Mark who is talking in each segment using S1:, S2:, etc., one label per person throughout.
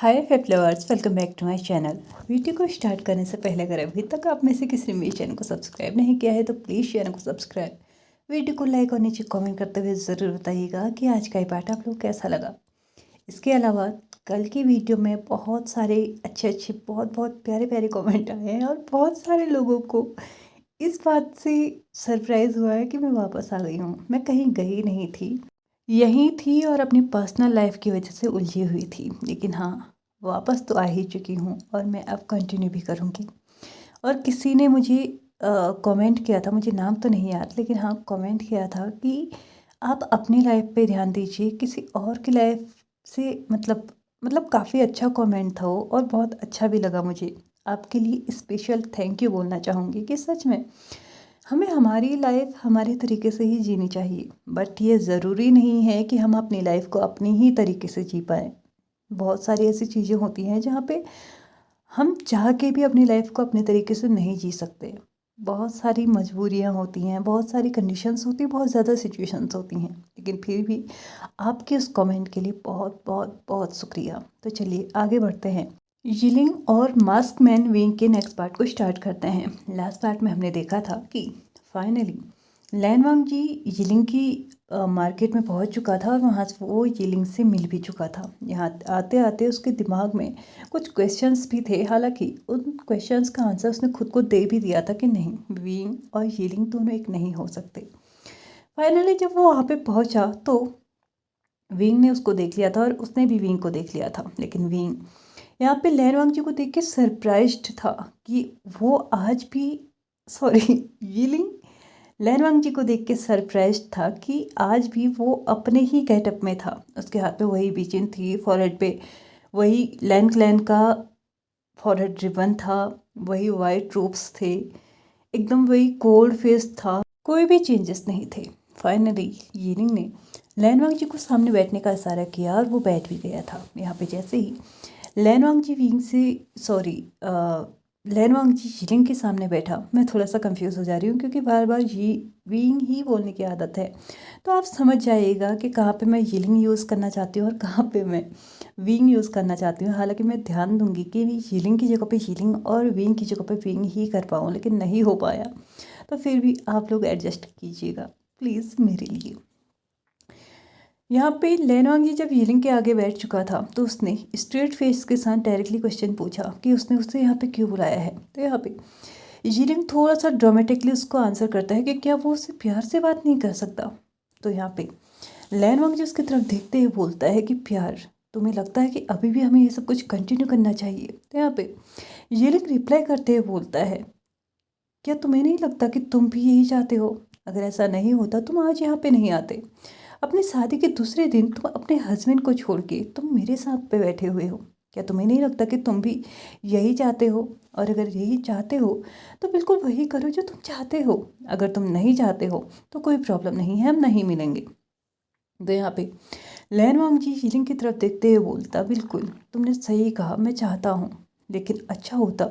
S1: Hi flowers, welcome back to my channel. Video को start करने से पहले अगर अभी तक आप में से किसी ने मेरे चैनल को सब्सक्राइब नहीं किया है तो प्लीज़ चैनल को सब्सक्राइब, वीडियो को लाइक और नीचे कमेंट करते हुए ज़रूर बताइएगा कि आज का ये पार्ट आप लोग कैसा लगा। इसके अलावा कल की वीडियो में बहुत सारे अच्छे बहुत बहुत प्यारे प्यारे कमेंट आए हैं और बहुत सारे लोगों को इस बात से सरप्राइज़ हुआ है कि मैं वापस आ गई हूँ। मैं कहीं गई नहीं थी, यहीं थी और अपनी पर्सनल लाइफ की वजह से उलझी हुई थी। लेकिन हाँ, वापस तो आ ही चुकी हूँ और मैं अब कंटिन्यू भी करूँगी। और किसी ने मुझे कमेंट किया था, मुझे नाम तो नहीं याद, लेकिन हाँ कमेंट किया था कि आप अपनी लाइफ पे ध्यान दीजिए, किसी और की लाइफ से मतलब काफ़ी अच्छा कमेंट था वो और बहुत अच्छा भी लगा मुझे। आपके लिए स्पेशल थैंक यू बोलना चाहूँगी कि सच में हमें हमारी लाइफ हमारे तरीके से ही जीनी चाहिए, बट ये ज़रूरी नहीं है कि हम अपनी लाइफ को अपनी ही तरीके से जी पाएँ। बहुत सारी ऐसी चीज़ें होती हैं जहाँ पे हम चाह के भी अपनी लाइफ को अपने तरीके से नहीं जी सकते। बहुत सारी मजबूरियाँ होती हैं, बहुत सारी कंडीशंस होती हैं, बहुत ज़्यादा सिचुएशंस होती हैं, लेकिन फिर भी आपके उस कमेंट के लिए बहुत बहुत बहुत शुक्रिया। तो चलिए आगे बढ़ते हैं। यिलिंग और मास्क मैन विंग के नेक्स्ट पार्ट को स्टार्ट करते हैं। लास्ट पार्ट में हमने देखा था कि फाइनली लैनवांग जी यिलिंग की मार्केट में पहुंच चुका था और वहां से वो यिलिंग से मिल भी चुका था। यहाँ आते आते उसके दिमाग में कुछ क्वेश्चंस भी थे, हालांकि उन क्वेश्चंस का आंसर उसने खुद को दे भी दिया था कि नहीं, विंग और यिलिंग दोनों एक नहीं हो सकते। फाइनली जब वो वहाँ पे पहुँचा तो विंग ने उसको देख लिया था और उसने भी विंग को देख लिया था, लेकिन विंग यहाँ पे लैनवांग जी को देख के सरप्राइज्ड था कि वो आज भी सॉरी यिलिंग लैनवांग जी को देख के सरप्राइज्ड था कि आज भी वो अपने ही गेटअप में था। उसके हाथ में वही बीचिन थी, फॉरहेड पे वही लैन क्लैन का फॉरहेड रिबन था, वही वाइट रोब्स थे, एकदम वही कोल्ड फेस था, कोई भी चेंजेस नहीं थे। फाइनली यिलिंग ने लैनवांग जी को सामने बैठने का इशारा किया और वो बैठ भी गया था। यहाँ पे जैसे ही लैनवांग जी विंग से सॉरी लैनवांग जी यिलिंग के सामने बैठा, मैं थोड़ा सा कंफ्यूज हो जा रही हूँ क्योंकि बार बार ये विंग ही बोलने की आदत है, तो आप समझ जाइएगा कि कहाँ पे मैं यिलिंग यूज़ करना चाहती हूँ और कहाँ पे मैं विंग यूज़ करना चाहती हूँ। हालांकि मैं ध्यान दूंगी कि यिलिंग की जगह पे यिलिंग और विंग की जगह पे विंग ही कर पाऊँ, लेकिन नहीं हो पाया, तो फिर भी आप लोग एडजस्ट कीजिएगा प्लीज़ मेरे लिए। यहाँ पे लैनवांग जी जब यिलिंग के आगे बैठ चुका था तो उसने स्ट्रेट फेस के साथ डायरेक्टली क्वेश्चन पूछा कि उसने उससे यहाँ पे क्यों बुलाया है। तो यहाँ पे यिलिंग थोड़ा सा ड्रामेटिकली उसको आंसर करता है कि क्या वो उससे प्यार से बात नहीं कर सकता। तो यहाँ पे लैनवांग जी उसकी तरफ देखते हुए बोलता है कि प्यार, तुम्हें लगता है कि अभी भी हमें ये सब कुछ कंटिन्यू करना चाहिए। तो यहाँ पे यिलिंग रिप्लाई करते हुए बोलता है, क्या तुम्हें नहीं लगता कि तुम भी यही चाहते हो? अगर ऐसा नहीं होता तुम आज यहाँ पे नहीं आते। अपनी शादी के दूसरे दिन तुम अपने हस्बैंड को छोड़ के तुम मेरे साथ पे बैठे हुए हो। क्या तुम्हें नहीं लगता कि तुम भी यही चाहते हो? और अगर यही चाहते हो तो बिल्कुल वही करो जो तुम चाहते हो। अगर तुम नहीं चाहते हो तो कोई प्रॉब्लम नहीं है, हम नहीं मिलेंगे। तो यहाँ पे लैनवांग जी यिलिंग की तरफ देखते हुए बोलता, बिल्कुल तुमने सही कहा, मैं चाहता हूँ, लेकिन अच्छा होता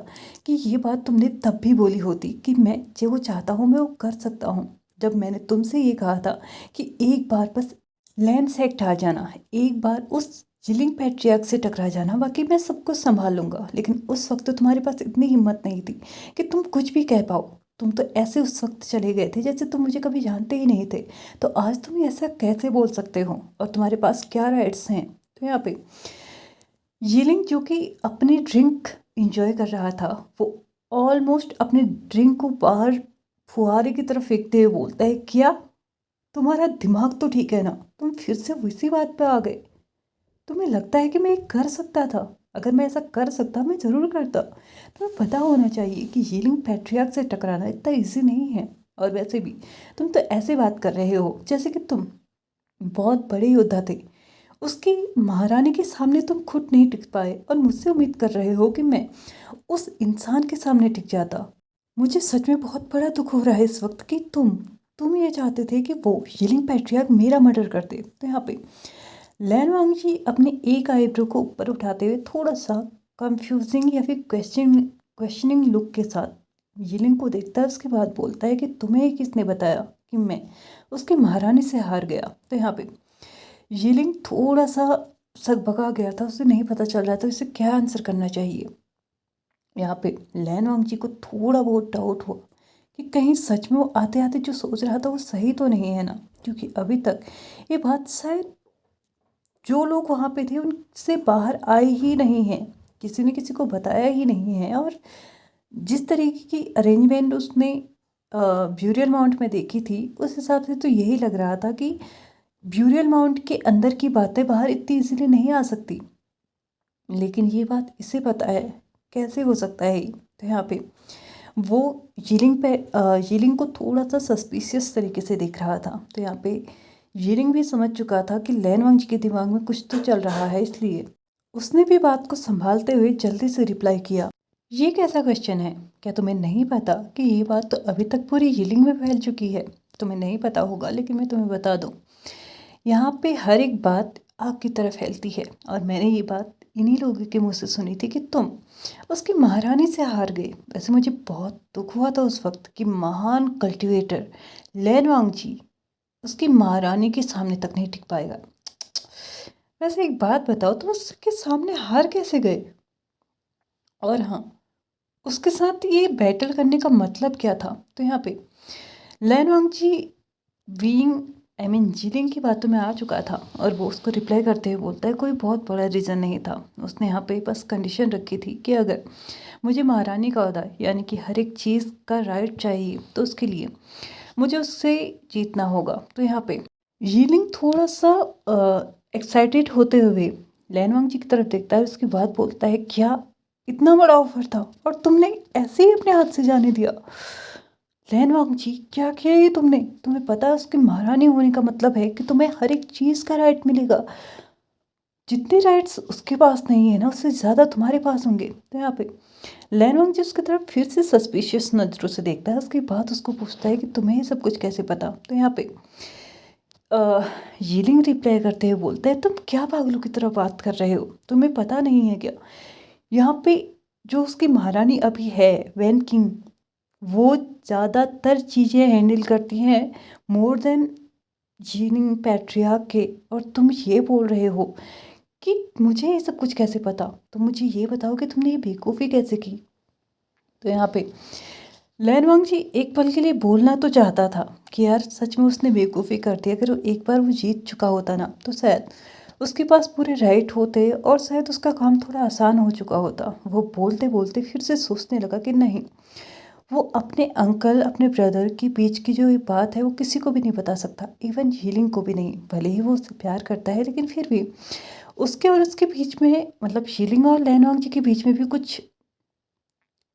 S1: कि ये बात तुमने तब भी बोली होती कि मैं जो वो चाहता हूँ मैं वो कर सकता हूँ। जब मैंने तुमसे ये कहा था कि एक बार बस लैंड से आ जाना है, एक बार उस यिलिंग पैट्रियार्क से टकरा जाना, बाकी मैं सब कुछ संभाल लूँगा। लेकिन उस वक्त तो तुम्हारे पास इतनी हिम्मत नहीं थी कि तुम कुछ भी कह पाओ। तुम तो ऐसे उस वक्त चले गए थे जैसे तुम मुझे कभी जानते ही नहीं थे। तो आज तुम ऐसा कैसे बोल सकते हो और तुम्हारे पास क्या राइट्स हैं? तो यहाँ पे यिलिंग जो कि अपनी ड्रिंक इंजॉय कर रहा था, वो ऑलमोस्ट अपने ड्रिंक को बाहर फुहारे की तरफ फेंकते हुए बोलता है, क्या तुम्हारा दिमाग तो ठीक है ना? तुम फिर से उसी बात पे आ गए। तुम्हें लगता है कि मैं ये कर सकता था? अगर मैं ऐसा कर सकता मैं ज़रूर करता। तुम्हें पता होना चाहिए कि यिलिंग पैट्रियार्क से टकराना इतना ईजी नहीं है। और वैसे भी तुम तो ऐसे बात कर रहे हो जैसे कि तुम बहुत बड़े योद्धा थे। उसकी महारानी के सामने तुम खुद नहीं टिक पाए और मुझसे उम्मीद कर रहे हो कि मैं उस इंसान के सामने टिक जाता। मुझे सच में बहुत बड़ा दुख हो रहा है इस वक्त कि तुम ये चाहते थे कि वो यिलिंग पैट्रियार्क मेरा मर्डर कर दे। तो यहाँ पे लैनवांग जी अपने एक आईब्रो को ऊपर उठाते हुए थोड़ा सा कंफ्यूजिंग या फिर क्वेश्चनिंग लुक के साथ यिलिंग को देखता है। उसके बाद बोलता है कि तुम्हें किसने बताया कि मैं उसकी महारानी से हार गया। तो यहाँ पे यिलिंग थोड़ा सा सकबका गया था, उसे नहीं पता चल रहा था उसे क्या आंसर करना चाहिए। यहाँ पे लैन वांग जी को थोड़ा बहुत डाउट हुआ कि कहीं सच में वो आते आते जो सोच रहा था वो सही तो नहीं है ना, क्योंकि अभी तक ये बात शायद जो लोग वहाँ पे थे उनसे बाहर आई ही नहीं है, किसी ने किसी को बताया ही नहीं है। और जिस तरीके की अरेंजमेंट उसने ब्यूरियल माउंट में देखी थी उस हिसाब से तो यही लग रहा था कि ब्यूरियल माउंट के अंदर की बातें बाहर इतनी इजीली नहीं आ सकती। लेकिन ये बात इसे पता है, कैसे हो सकता है ये? तो यहाँ पे वो यीलिंग को थोड़ा सा सस्पिशियस तरीके से देख रहा था। तो यहाँ पे यीलिंग भी समझ चुका था कि लैन वांग जी के दिमाग में कुछ तो चल रहा है, इसलिए उसने भी बात को संभालते हुए जल्दी से रिप्लाई किया, ये कैसा क्वेश्चन है? क्या तुम्हें नहीं पता कि ये बात तो अभी तक पूरी यीलिंग में फैल चुकी है? तुम्हें नहीं पता होगा लेकिन मैं तुम्हें बता दूँ, यहाँ पे हर एक बात आग की तरह फैलती है। और मैंने ये बात इन्हीं लोगों के मुंह से सुनी थी कि तुम उसकी महारानी से हार गए। वैसे मुझे बहुत दुख हुआ था उस वक्त कि महान कल्टीवेटर लैन वांग जी उसकी महारानी के सामने तक नहीं टिक पाएगा। वैसे एक बात बताओ, तुम उसके सामने हार कैसे गए? और हाँ, उसके साथ ये बैटल करने का मतलब क्या था? तो यहाँ पे लैन वांग जी बीइंग जिलिंग की बातों में आ चुका था और वो उसको रिप्लाई करते हुए बोलता है, कोई बहुत बड़ा रीज़न नहीं था। उसने यहाँ पे बस कंडीशन रखी थी कि अगर मुझे महारानी का ओहदा यानी कि हर एक चीज़ का राइट चाहिए तो उसके लिए मुझे उससे जीतना होगा। तो यहाँ पे यीलिंग थोड़ा सा एक्साइटेड होते हुए लैन वांग जी की तरफ देखता है, उसके बाद बोलता है, क्या इतना बड़ा ऑफर था और तुमने ऐसे ही अपने हाथ से जाने दिया? लैन वांग जी, क्या किया ये तुमने? तुम्हें पता है उसकी महारानी होने का मतलब है कि तुम्हें हर एक चीज़ का राइट मिलेगा। जितने राइट्स उसके पास नहीं है ना, उससे ज़्यादा तुम्हारे पास होंगे। तो यहाँ पे लैन वांग जी उसकी तरफ फिर से सस्पिशियस नज़रों से देखता है। उसके बाद उसको पूछता है कि तुम्हें ये सब कुछ कैसे पता? तो यहाँ पे यीलिंग रिप्लाई करते हुए बोलता है, तुम क्या पागलों की तरह बात कर रहे हो? तुम्हें पता नहीं है क्या? यहाँ पे जो उसकी महारानी अभी है वैन किंग, वो ज़्यादातर चीज़ें हैंडल करती हैं मोर देन जीनिंग पैट्रियार्क के। और तुम ये बोल रहे हो कि मुझे ये सब कुछ कैसे पता? तो मुझे ये बताओ कि तुमने ये बेवकूफ़ी कैसे की? तो यहाँ पे लैन वांग जी एक पल के लिए बोलना तो चाहता था कि यार सच में उसने बेवकूफ़ी कर दी। अगर एक बार वो जीत चुका होता ना तो शायद उसके पास पूरे राइट होते और शायद उसका काम थोड़ा आसान हो चुका होता। वो बोलते बोलते फिर से सोचने लगा कि नहीं, वो अपने अंकल अपने ब्रदर के बीच की जो ये बात है वो किसी को भी नहीं बता सकता, इवन हीलिंग को भी नहीं। भले ही वो उससे प्यार करता है लेकिन फिर भी उसके और उसके बीच में, मतलब हीलिंग और लैन वांग जी के बीच में भी कुछ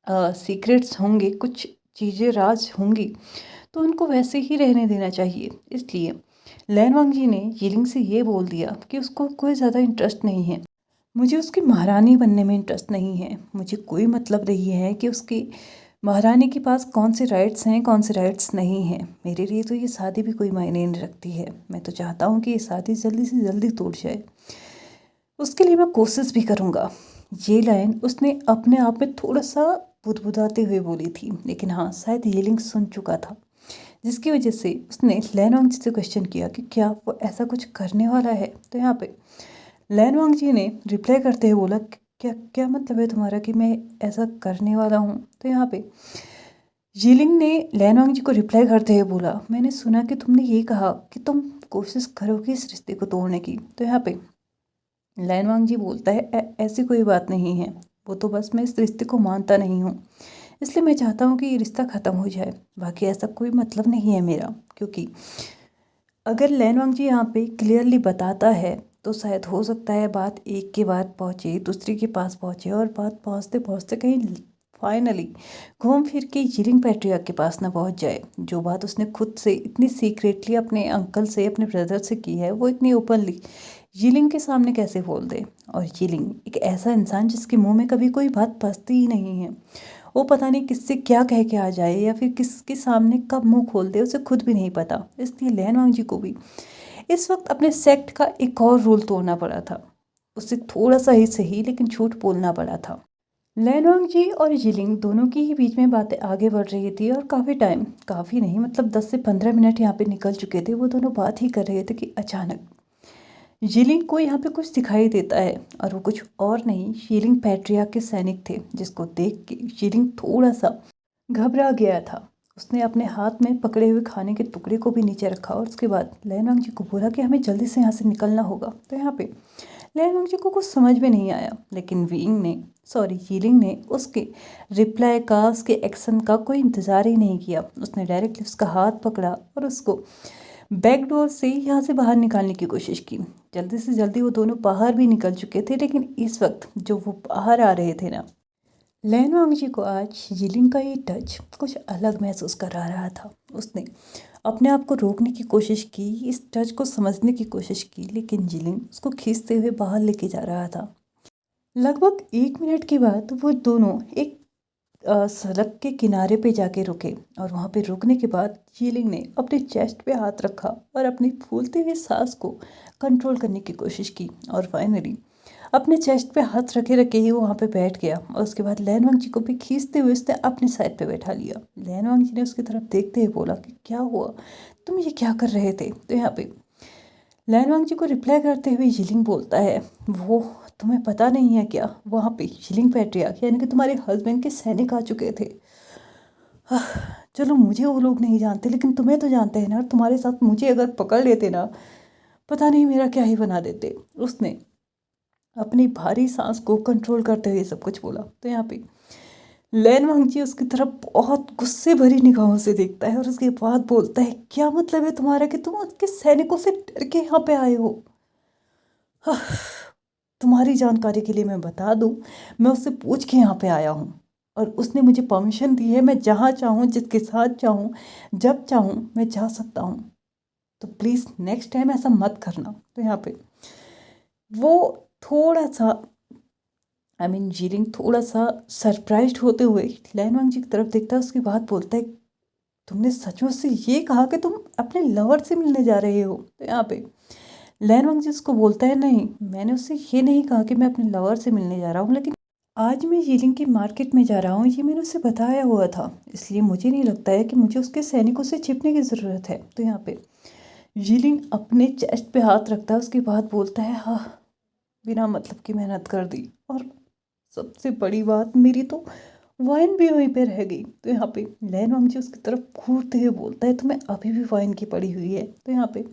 S1: सीक्रेट्स होंगे, कुछ चीज़ें राज होंगी, तो उनको वैसे ही रहने देना चाहिए। इसलिए लैन वांग जी ने यीलिंग से ये बोल दिया कि उसको कोई ज़्यादा इंटरेस्ट नहीं है, मुझे उसकी महारानी बनने में इंटरेस्ट नहीं है। मुझे कोई मतलब नहीं है कि उसकी महारानी के पास कौन से राइट्स हैं कौन से राइट्स नहीं हैं। मेरे लिए तो ये शादी भी कोई मायने नहीं रखती है। मैं तो चाहता हूँ कि ये शादी जल्दी से जल्दी टूट जाए, उसके लिए मैं कोशिश भी करूँगा। ये लाइन उसने अपने आप में थोड़ा सा बुदबुदाते हुए बोली थी, लेकिन हाँ शायद यीलिंग सुन चुका था, जिसकी वजह से उसने लैन वांग जी से क्वेश्चन किया कि क्या वो ऐसा कुछ करने वाला है। तो यहाँ पे लैन वांग जी ने रिप्लाई करते हुए बोला, क्या क्या मतलब है तुम्हारा कि मैं ऐसा करने वाला हूँ? तो यहाँ पे यीलिंग ने लैन वांग जी को रिप्लाई करते हुए बोला, मैंने सुना कि तुमने ये कहा कि तुम कोशिश करोगे इस रिश्ते को तोड़ने की। तो यहाँ पे लैन वांग जी बोलता है, ऐसी कोई बात नहीं है, वो तो बस मैं इस रिश्ते को मानता नहीं हूँ, इसलिए मैं चाहता हूँ कि ये रिश्ता ख़त्म हो जाए। बाकी ऐसा कोई मतलब नहीं है मेरा, क्योंकि अगर लैन वांग जी यहाँ पे क्लियरली बताता है तो शायद हो सकता है बात एक के बाद पहुँचे दूसरे के पास पहुँचे और बात पहुँचते पहुँचते कहीं फाइनली घूम फिर के यीलिंग पैट्रियार्क के पास ना पहुँच जाए। जो बात उसने खुद से इतनी सीक्रेटली अपने अंकल से अपने ब्रदर से की है वो इतनी ओपनली यीलिंग के सामने कैसे बोल दे? और यीलिंग एक ऐसा इंसान जिसके मुंह में कभी कोई बात फंसती ही नहीं है, वो पता नहीं किससे क्या कह के आ जाए या फिर किसके सामने कब मुंह खोल दे उसे खुद भी नहीं पता। इसलिए लैन वांग जी को भी इस वक्त अपने सेक्ट का एक और रूल तोड़ना पड़ा था। उसे थोड़ा सा ही सही लेकिन झूठ बोलना पड़ा था। लैन वांग जी और यीलिंग दोनों की ही बीच में बातें आगे बढ़ रही थी और काफ़ी टाइम, काफ़ी नहीं मतलब 10 से 15 मिनट यहाँ पे निकल चुके थे। वो दोनों बात ही कर रहे थे कि अचानक यिलिंग को यहाँ पे कुछ दिखाई देता है और वो कुछ और नहीं यिलिंग पैट्रियार्क के सैनिक थे, जिसको देख के यिलिंग थोड़ा सा घबरा गया था। उसने अपने हाथ में पकड़े हुए खाने के टुकड़े को भी नीचे रखा और उसके बाद लैनवांग जी को बोला कि हमें जल्दी से यहाँ से निकलना होगा। तो यहाँ पे लैनवांग जी को कुछ समझ में नहीं आया, लेकिन यिलिंग ने उसके रिप्लाई का, उसके एक्शन का कोई इंतज़ार ही नहीं किया। उसने डायरेक्टली उसका हाथ पकड़ा और उसको बैक डोर से यहाँ से बाहर निकालने की कोशिश की। जल्दी से जल्दी वो दोनों बाहर भी निकल चुके थे, लेकिन इस वक्त जो वो बाहर आ रहे थे ना, लैनवांग जी को आज यिलिंग का ये टच कुछ अलग महसूस करा रहा था। उसने अपने आप को रोकने की कोशिश की, इस टच को समझने की कोशिश की, लेकिन यिलिंग उसको खींचते हुए बाहर लेके जा रहा था। लगभग 1 मिनट के बाद वो दोनों एक सड़क के किनारे पे जाके रुके और वहाँ पे रुकने के बाद यिलिंग ने अपने चेस्ट पे हाथ रखा और अपनी फूलते हुए सांस को कंट्रोल करने की कोशिश की और फाइनली अपने चेस्ट पे हाथ रखे रखे ही वो वहाँ पे बैठ गया। और उसके बाद लैनवांग जी को भी खींचते हुए उसने अपने साइड पे बैठा लिया। लैनवांग जी ने उसकी तरफ देखते हुए बोला कि क्या हुआ, तुम ये क्या कर रहे थे। तो यहाँ पे लैनवांग जी को रिप्लाई करते हुए यिलिंग बोलता है, वो तुम्हें पता नहीं है क्या, वहाँ पे यिलिंग पैट्रियार्क यानी कि तुम्हारे हस्बैंड के सैनिक आ चुके थे। चलो मुझे वो लोग नहीं जानते, लेकिन तुम्हें तो जानते हैं ना, और तुम्हारे साथ मुझे अगर पकड़ लेते ना, पता नहीं मेरा क्या ही बना देते। उसने अपनी भारी सांस को कंट्रोल करते हुए सब कुछ बोला। तो यहाँ पे लैनवांग जी उसकी तरफ बहुत गुस्से भरी निगाहों से देखता है और उसके बाद बोलता है, क्या मतलब है तुम्हारा कि तुम उसके सैनिकों से डर के यहाँ पे आए हो। तुम्हारी जानकारी के लिए मैं बता दूं, मैं उससे पूछ के यहाँ पे आया हूँ और उसने मुझे परमिशन दी है, मैं जहाँ चाहूँ, जिसके साथ चाहूँ, जब चाहूँ मैं जा सकता हूँ। तो प्लीज़ नेक्स्ट टाइम ऐसा मत करना। तो यहाँ पे वो थोड़ा सा यिलिंग थोड़ा सा सरप्राइज्ड होते हुए लैनवांग जी की तरफ देखता है। उसके बाद बोलता है, तुमने सच में उससे ये कहा कि तुम अपने लवर से मिलने जा रहे हो। तो यहाँ पे लैनवांग जी उसको बोलता है, नहीं, मैंने उससे ये नहीं कहा कि मैं अपने लवर से मिलने जा रहा हूँ, लेकिन आज मैं यिलिंग की मार्केट में जा रहा हूँ, ये मैंने उसे बताया हुआ था, इसलिए मुझे नहीं लगता है कि मुझे उसके सैनिकों से छिपने की ज़रूरत है। तो यहाँ पे यिलिंग अपने चेस्ट पे हाथ रखता है। उसके बाद बोलता है, हाँ, बिना मतलब की मेहनत कर दी और सबसे बड़ी बात, मेरी तो वाइन भी वहीं पे रह गई। तो यहाँ पे लैनवांग जी उसकी तरफ घूरते हुए बोलता है, तुम्हें अभी भी वाइन की पड़ी हुई है। तो यहाँ पे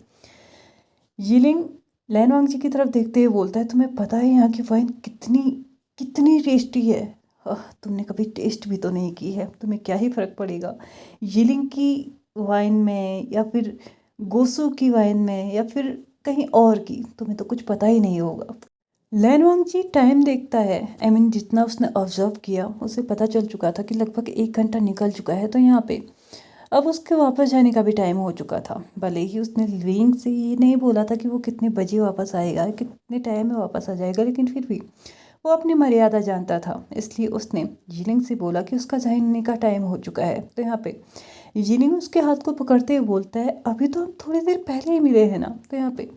S1: यिलिंग लैनवांग जी की तरफ देखते हुए बोलता है, तुम्हें पता है यहाँ की वाइन कितनी कितनी टेस्टी है। तुमने कभी टेस्ट भी तो नहीं की है, तुम्हें क्या ही फ़र्क पड़ेगा यिलिंग की वाइन में या फिर गोसू की वाइन में या फिर कहीं और की, तुम्हें तो कुछ पता ही नहीं होगा। लैनवांग जी टाइम देखता है, जितना उसने ऑब्जर्व किया उसे पता चल चुका था कि लगभग 1 घंटा निकल चुका है। तो यहाँ पे अब उसके वापस जाने का भी टाइम हो चुका था। भले ही उसने लिविंग से ये नहीं बोला था कि वो कितने बजे वापस आएगा, कितने टाइम में वापस आ जाएगा, लेकिन फिर भी वो अपनी मर्यादा जानता था, इसलिए उसने यिलिंग से बोला कि उसका जाने का टाइम हो चुका है। तो यहाँ पे यिलिंग उसके हाथ को पकड़ते हुए बोलता है, अभी तो हम थोड़ी देर पहले ही मिले हैं ना। तो यहाँ पे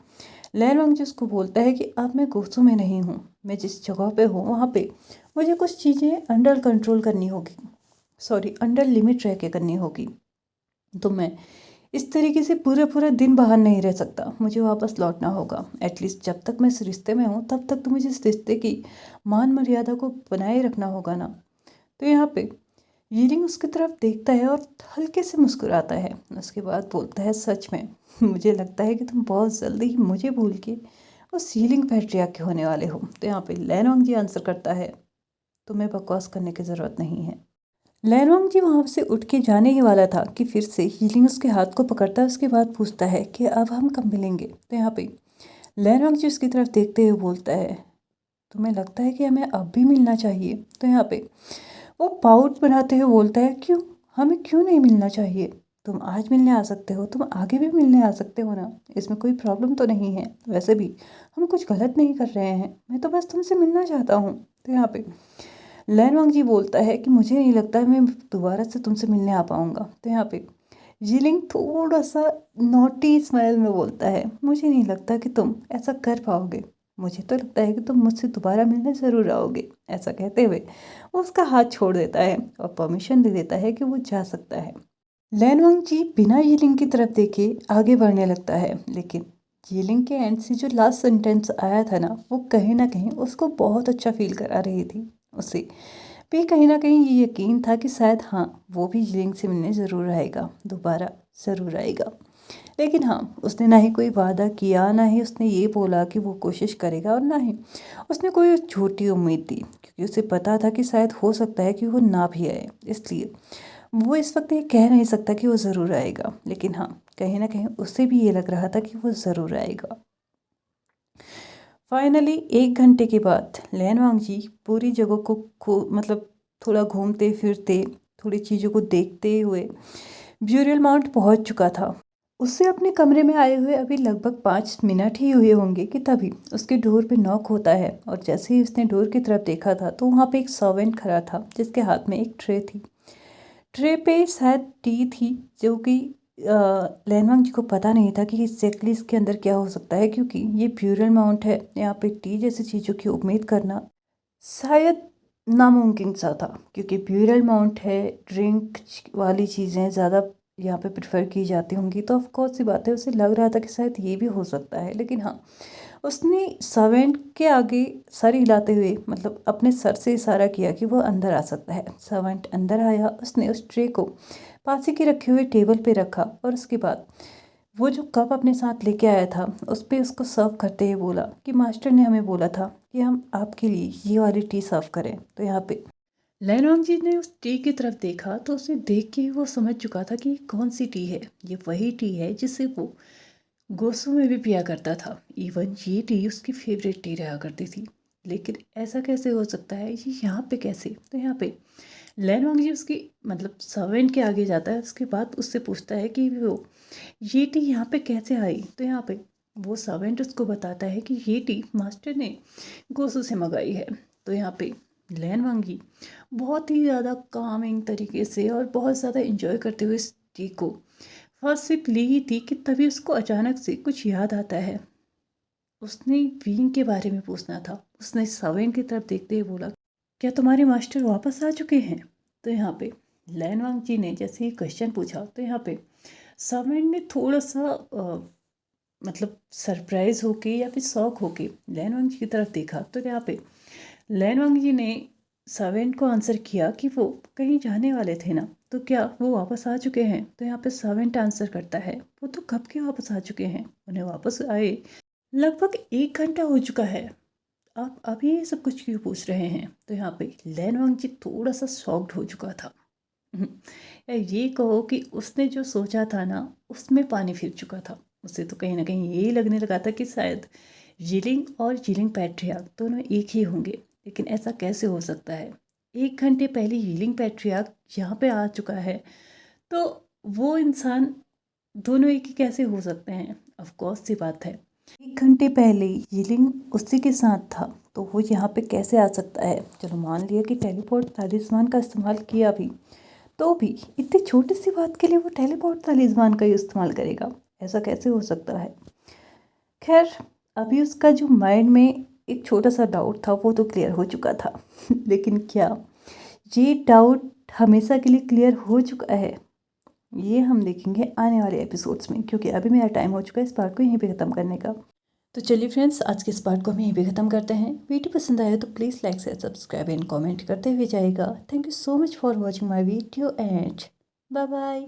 S1: लैनवांग जी उसको बोलता है कि अब मैं गोसू में नहीं हूँ, मैं जिस जगह पे हूँ वहाँ पे मुझे कुछ चीज़ें अंडर कंट्रोल करनी होगी, अंडर लिमिट रह के करनी होगी। तो मैं इस तरीके से पूरा पूरा दिन बाहर नहीं रह सकता, मुझे वापस लौटना होगा। एटलीस्ट जब तक मैं इस रिश्ते में हूँ तब तक तो मुझे इस रिश्ते की मान मर्यादा को बनाए रखना होगा ना। तो यहाँ पे यिलिंग उसकी तरफ देखता है और हल्के से मुस्कुराता है। उसके बाद बोलता है, सच में मुझे लगता है कि तुम बहुत जल्दी ही मुझे भूल के उस यिलिंग पैट्रियार्क के होने वाले हो। तो यहाँ पे लैनवांग जी आंसर करता है, तुम्हें बकवास करने की ज़रूरत नहीं है। लैनवांग जी वहाँ से उठ के जाने ही वाला था कि फिर से यिलिंग उसके हाथ को पकड़ता है। उसके बाद पूछता है कि अब हम कब मिलेंगे। तो यहाँ पे लैनवांग जी उसकी तरफ देखते हुए बोलता है, तुम्हें लगता है कि हमें अब भी मिलना चाहिए। तो यहाँ पे वो पाउट बनाते हुए बोलता है, क्यों, हमें क्यों नहीं मिलना चाहिए, तुम आज मिलने आ सकते हो, तुम आगे भी मिलने आ सकते हो ना, इसमें कोई प्रॉब्लम तो नहीं है, वैसे भी हम कुछ गलत नहीं कर रहे हैं, मैं तो बस तुमसे मिलना चाहता हूँ। तो यहाँ पे लैनवांग जी बोलता है कि मुझे नहीं लगता मैं दोबारा से तुमसे मिलने आ पाऊँगा। तो यहाँ पे यिलिंग थोड़ा सा नॉटी स्माइल में बोलता है, मुझे नहीं लगता कि तुम ऐसा कर पाओगे, मुझे तो लगता है कि तुम मुझसे दोबारा मिलने ज़रूर आओगे। ऐसा कहते हुए वो उसका हाथ छोड़ देता है और परमिशन दे देता है कि वो जा सकता है। लैनवांग जी बिना यिलिंग की तरफ देखे आगे बढ़ने लगता है, लेकिन जीलिंग के एंड से जो लास्ट सेंटेंस आया था ना, वो कहीं ना कहीं उसको बहुत अच्छा फील करा रही थी। उसे भी कहीं ना कहीं ये यकीन था कि शायद हाँ, वो भी जीलिंग से मिलने ज़रूर आएगा, दोबारा ज़रूर आएगा। लेकिन हाँ, उसने ना ही कोई वादा किया, ना ही उसने ये बोला कि वो कोशिश करेगा, और ना ही उसने कोई झूठी उम्मीद दी, क्योंकि उसे पता था कि शायद हो सकता है कि वो ना भी आए। इसलिए वो इस वक्त ये कह नहीं सकता कि वो ज़रूर आएगा, लेकिन हाँ, कहीं ना कहीं उसे भी ये लग रहा था कि वो ज़रूर आएगा। फाइनली 1 घंटे के बाद लैन वांगजी पूरी जगह को मतलब थोड़ा घूमते फिरते, थोड़ी चीज़ों को देखते हुए ब्यूरियल माउंट पहुंच चुका था। उससे अपने कमरे में आए हुए अभी लगभग 5 मिनट ही हुए होंगे कि तभी उसके डोर पे नॉक होता है, और जैसे ही उसने डोर की तरफ देखा था तो वहाँ पे एक सर्वेंट खड़ा था जिसके हाथ में एक ट्रे थी। ट्रे पे शायद टी थी, जो कि लैनवांग जी को पता नहीं था कि एग्जैक्टली इसके अंदर क्या हो सकता है, क्योंकि ये ब्यूरल माउंट है, यहाँ पे टी जैसी चीज़ों की उम्मीद करना शायद नामुमकिन सा था, क्योंकि ब्यूरल माउंट है, ड्रिंक वाली चीज़ें ज़्यादा यहाँ पे प्रेफर की जाती होंगी, तो ऑफ कोर्स सी बात है, उसे लग रहा था कि शायद ये भी हो सकता है। लेकिन हाँ, उसने सर्वेंट के आगे सर हिलाते हुए मतलब अपने सर से इशारा किया कि वो अंदर आ सकता है। सर्वेंट अंदर आया, उसने उस ट्रे को पास ही के रखे हुए टेबल पे रखा, और उसके बाद वो जो कप अपने साथ लेके आया था उस पर उसको सर्व करते हुए बोला कि मास्टर ने हमें बोला था कि हम आपके लिए ये वाली टी सर्व करें। तो यहाँ पे लैनोंग जी ने उस टी की तरफ देखा, तो उसे देख के वो समझ चुका था कि कौन सी टी है। ये वही टी है जिसे वो गोसू में भी पिया करता था। इवन ये टी उसकी फेवरेट टी रहा करती थी। लेकिन ऐसा कैसे हो सकता है, ये यहाँ पे कैसे? तो यहाँ पे लैनवांग जी उसकी मतलब सर्वेंट के आगे जाता है, उसके बाद उससे पूछता है कि वो ये टी यहाँ पे कैसे आई। तो यहाँ पे वो सर्वेंट उसको बताता है कि ये टी मास्टर ने गोसू से मंगाई है। तो यहाँ पे लैनवांग जी बहुत ही ज़्यादा कामिंग तरीके से और बहुत ज़्यादा इंजॉय करते हुए इस टी को फर्स्ट सिप ली ही थी कि तभी उसको अचानक से कुछ याद आता है। उसने बीइंग के बारे में पूछना था। उसने सर्वेंट की तरफ देखते हुए बोला, क्या तुम्हारे मास्टर वापस आ चुके हैं? तो यहाँ पे लैनवांग जी ने जैसे ही क्वेश्चन पूछा, तो यहाँ पे सर्वेंट ने थोड़ा सा मतलब सरप्राइज होके या फिर शौक होके लैनवांग जी की तरफ देखा। तो यहाँ पे लैनवांग जी ने सर्वेंट को आंसर किया कि वो कहीं जाने वाले थे ना, तो क्या वो वापस आ चुके हैं? तो यहाँ पे सर्वेंट आंसर करता है, वो तो कब के वापस आ चुके हैं, उन्हें वापस आए लगभग 1 घंटा हो चुका है। आप अभी ये सब कुछ क्यों पूछ रहे हैं? तो यहाँ पे लैनवांग जी थोड़ा सा शॉक्ड हो चुका था। या ये कहो कि उसने जो सोचा था ना, उसमें पानी फिर चुका था। उसे तो कहीं ना कहीं यही लगने लगा था कि शायद यिलिंग और यिलिंग पैट्रियार्क दोनों एक ही होंगे। लेकिन ऐसा कैसे हो सकता है? 1 घंटे पहले यिलिंग पैट्रियार्क यहाँ पे आ चुका है, तो वो इंसान दोनों एक ही कैसे हो सकते हैं? ऑफ कोर्स सी बात है, 1 घंटे पहले यिलिंग उसी के साथ था, तो वो यहाँ पे कैसे आ सकता है? चलो मान लिया कि टेलीपोर्ट तालिस्मान का इस्तेमाल किया भी, तो भी इतनी छोटी सी बात के लिए वो टेलीपोर्ट तालिस्मान का ही इस्तेमाल करेगा, ऐसा कैसे हो सकता है? खैर, अभी उसका जो माइंड में एक छोटा सा डाउट था वो तो क्लियर हो चुका था। लेकिन क्या ये डाउट हमेशा के लिए क्लियर हो चुका है? ये हम देखेंगे आने वाले एपिसोड्स में, क्योंकि अभी मेरा टाइम हो चुका है इस पार्ट को यहीं पे ख़त्म करने का। तो चलिए फ्रेंड्स, आज के इस पार्ट को हम यहीं पे ख़त्म करते हैं। वीडियो पसंद आया तो please like share subscribe and comment करते हुए जाइएगा। Thank you so much for watching my video and bye bye.